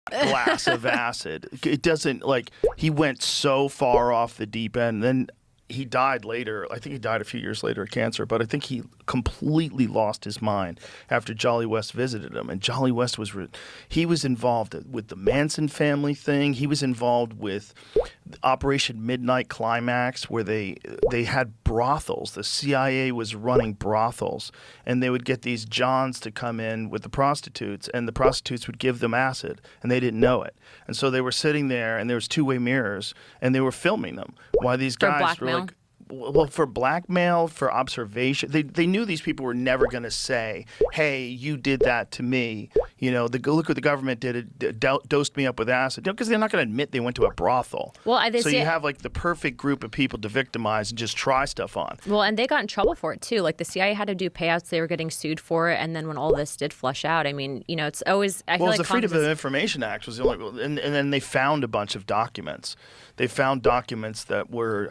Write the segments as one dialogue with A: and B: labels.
A: glass of acid. It doesn't, like, he went so far off the deep end. Then he died later. I think he died a few years later of cancer, but I think he completely lost his mind after Jolly West visited him. And Jolly West he was involved with the Manson family thing. He was involved with Operation Midnight Climax, where they had brothels. The CIA was running brothels, and they would get these Johns to come in with the prostitutes, and the prostitutes would give them acid, and they didn't know it. And so they were sitting there, and there was two-way mirrors, and they were filming them while these guys were like, well, for blackmail, for observation. They knew these people were never going to say, hey, you did that to me. You know, look what the government did. It dosed me up with acid. Because they're not going to admit they went to a brothel.
B: Well,
A: so you have, like, the perfect group of people to victimize and just try stuff on.
B: Well, and they got in trouble for it, too. Like, the CIA had to do payouts. They were getting sued for it. And then when all this did flush out, I mean, you know, it's always... I feel like
A: the Freedom of Information Act was the only... And then they found a bunch of documents. They found documents that were...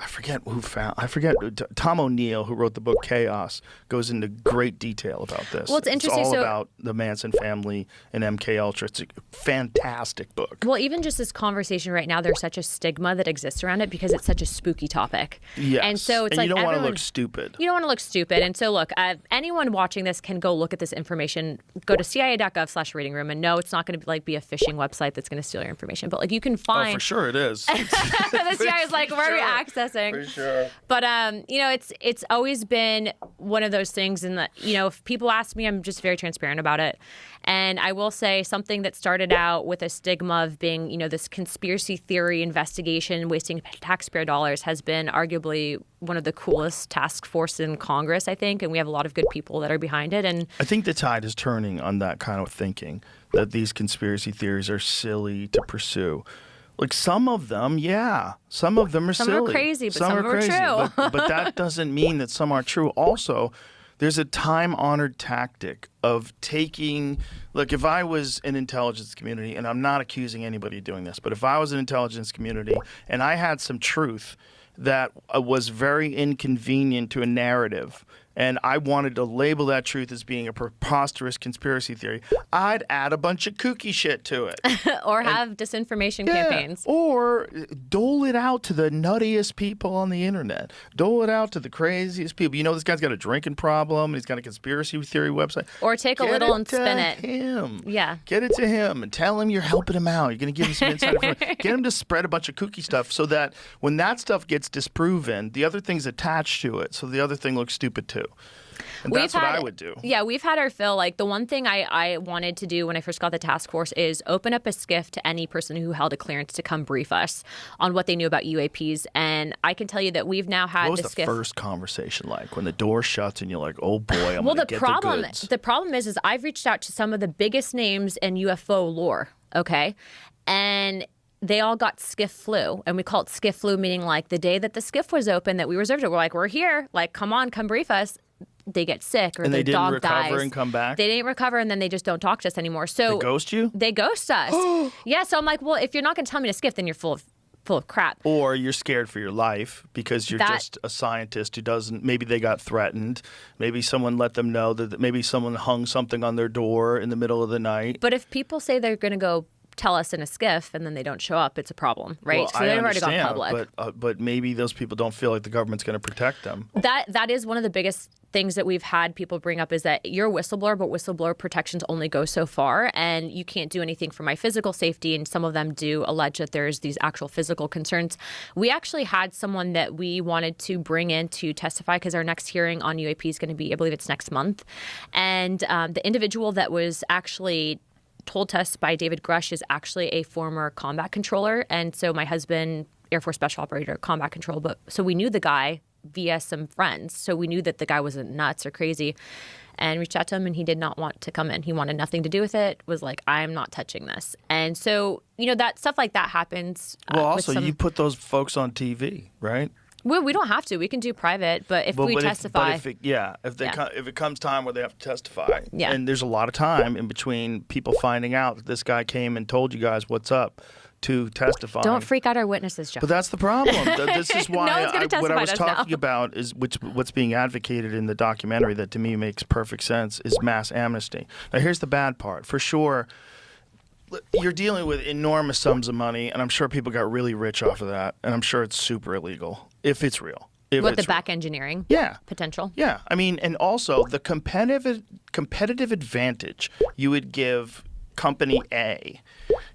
A: I forget Tom O'Neill, who wrote the book Chaos, goes into great detail about this.
B: Well, it's interesting.
A: It's all about the Manson family and MK Ultra. It's a fantastic book.
B: Well, even just this conversation right now, there's such a stigma that exists around it because it's such a spooky topic.
A: Yes.
B: And so it's
A: and
B: like
A: you don't want to look stupid.
B: You don't want to look stupid. And so look, anyone watching this can go look at this information. Go to CIA.gov/reading room. And no, it's not going to be a phishing website that's going to steal your information. But like you can find.
A: Oh, for sure it is.
B: The CIA is like, where are we accessing?
A: For sure.
B: But you know, it's always been one of those things, and that, you know, if people ask me, I'm just very transparent about it. And I will say something that started out with a stigma of being, you know, this conspiracy theory investigation, wasting taxpayer dollars, has been arguably one of the coolest task force in Congress, I think. And we have a lot of good people that are behind it. And
A: I think the tide is turning on that kind of thinking, that these conspiracy theories are silly to pursue. Like, some of them, yeah. Some of them are silly.
B: Some are crazy, but some are true.
A: But that doesn't mean that some are true. Also, there's a time-honored tactic of taking... Look, if I was an intelligence community, and I'm not accusing anybody of doing this, but if I was an intelligence community and I had some truth that was very inconvenient to a narrative, and I wanted to label that truth as being a preposterous conspiracy theory, I'd add a bunch of kooky shit to it.
B: Or have disinformation campaigns.
A: Or dole it out to the nuttiest people on the internet. Dole it out to the craziest people. You know, this guy's got a drinking problem, and he's got a conspiracy theory website.
B: Or take a little and spin it.
A: Him.
B: Yeah.
A: Get it to him and tell him you're helping him out. You're going to give him some inside information. Get him to spread a bunch of kooky stuff so that when that stuff gets disproven, the other thing's attached to it, so the other thing looks stupid too. And that's what I would do.
B: Yeah, we've had our fill. Like, the one thing I wanted to do when I first got the task force is open up a SCIF to any person who held a clearance to come brief us on what they knew about UAPs. And I can tell you that we've now had
A: what was the
B: SCIF.
A: First conversation like when the door shuts and you're like, oh boy, I'm going to get the goods?
B: The problem is I've reached out to some of the biggest names in UFO lore, okay? And they all got SCIF flu, and we call it SCIF flu, meaning like the day that the SCIF was open that we reserved it, we're like, we're here, like, come on, come brief us. They get sick, or
A: and
B: their dog dies.
A: And they didn't recover and come back?
B: They didn't recover, and then they just don't talk to us anymore. So
A: they ghost you?
B: They ghost us. Yeah, so I'm like, well, if you're not going to tell me to SCIF, then you're full of crap.
A: Or you're scared for your life because you're just a scientist who doesn't, maybe they got threatened. Maybe someone let them know that maybe someone hung something on their door in the middle of the night.
B: But if people say they're going to go tell us in a SCIF and then they don't show up, it's a problem, right?
A: Well,
B: so they've already gone public.
A: But maybe those people don't feel like the government's going to protect them.
B: That is one of the biggest things that we've had people bring up, is that you're a whistleblower, but whistleblower protections only go so far, and you can't do anything for my physical safety. And some of them do allege that there's these actual physical concerns. We actually had someone that we wanted to bring in to testify because our next hearing on UAP is going to be, I believe it's next month. And the individual that was actually told to us by David Grush is actually a former combat controller. And so my husband, Air Force Special Operator, combat control. But so we knew the guy via some friends. So we knew that the guy wasn't nuts or crazy, and reached out to him, and he did not want to come in. He wanted nothing to do with it, was like, I'm not touching this. And so, you know, that stuff like that happens.
A: Well, also, you put those folks on TV, right?
B: Well, we don't have to. We can do private, but if we testify.
A: If it comes time where they have to testify,
B: yeah.
A: And there's a lot of time in between people finding out that this guy came and told you guys what's up to testify.
B: Don't freak out our witnesses, Joe.
A: But that's the problem. This is why
B: what
A: I was talking about is what's being advocated in the documentary that to me makes perfect sense is mass amnesty. Now, here's the bad part. For sure, you're dealing with enormous sums of money, and I'm sure people got really rich off of that, and I'm sure it's super illegal if it's real.
B: What, the back engineering
A: Yeah.
B: potential?
A: Yeah. I mean, and also the competitive advantage you would give company A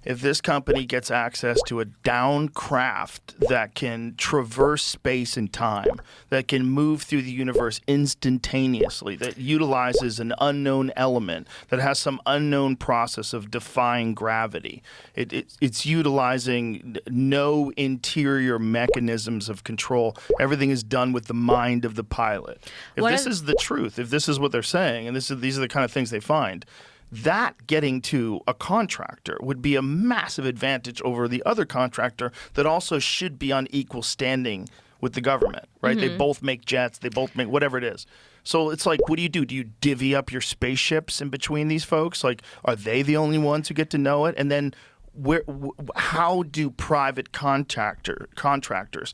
A: if this company gets access to a down craft that can traverse space and time, that can move through the universe instantaneously, that utilizes an unknown element, that has some unknown process of defying gravity. It's utilizing no interior mechanisms of control. Everything is done with the mind of the pilot. If this is the truth, if this is what they're saying, and these are the kind of things they find, that getting to a contractor would be a massive advantage over the other contractor that also should be on equal standing with the government, right? They both make jets, they both make whatever it is. So it's like, what do? Do you divvy up your spaceships in between these folks? Like, are they the only ones who get to know it? And then how do private contractors